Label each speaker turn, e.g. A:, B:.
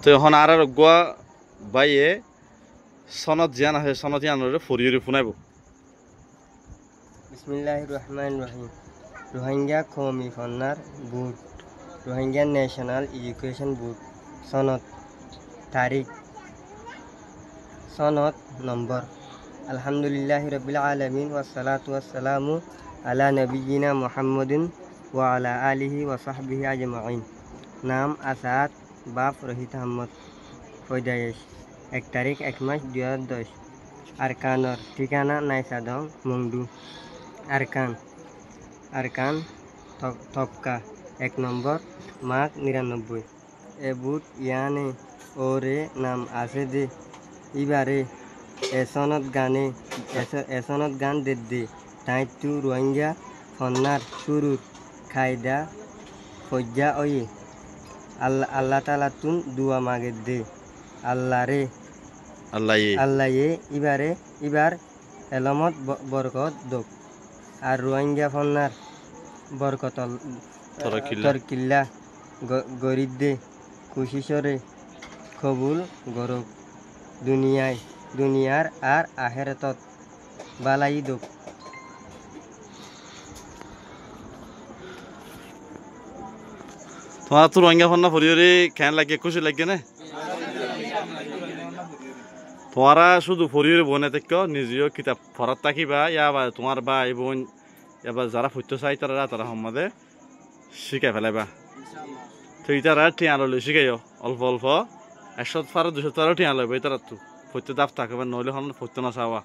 A: তো এখন আর গোয়া বাইয়ে সনদ জিয়ান আছে সনদ জিয়ানরে ফরিয়রে ফুনাইব।
B: বিসমিল্লাহির রহমানির রহিম। রোহিঙ্গা কওমি ফন্নার বুট, রোহিঙ্গা ন্যাশনাল এডুকেশন বুট। সনদ, তারিখ, সনদ নম্বর। আলহামদুলিল্লাহি রাব্বিল আলামিন ওয়াসসালাতু ওয়াসসালামু আলা নবিয়িনা মুহাম্মাদিন ওয়া আলা আলিহি ওয়া সাহবিহি আজমাইন। নাম আসাদ, বাপ রহিত আহমদ, পয়দায়েশ 1 তারিখ 1 মাস 2010। আরকানর ঠিকানা নাইসাদং মংডু। আরকান তবকা 1 নম্বর, মাঘ 99। বুট ইয়ানে ওরে নাম আছে দে ইবারে এসনত গান দে তাইতু রোহিঙ্গা ফন্নার শুরুর খায়দা ফজ্জা ওয়ে আল্লাহ তালা তুন দুয়া মাগে দে আল্লাহ ইবার এলমত বরকত দোক। আর রোহিঙ্গা ফন্নার বরকত তরকিল্লা গরিদ্দে কুশিসরে কবুল গরক দুনিয়ার আর আহেরতত বালাই দোক।
A: তোমার তো রোহিঙ্গা ফন্না ফরিয়রে কেন লাগে খুশি লাগে না? তোমারা শুধু ফরিয়রে বনে থেকে নিজেও কিতাব পড়ার থাকিবা বা তোমার ভাই বোন এবার যারা ফুটতে চাই তারা সম্বন্ধে শিখাই ফেলাইবা। তো ইতারা টিয়া লইলে শিখাইও অল্প অল্প 100 200 টিয়া লইব। এটারা তো ফুটতে দাফ থাকবে নইলে ফুটতে না চাওয়া।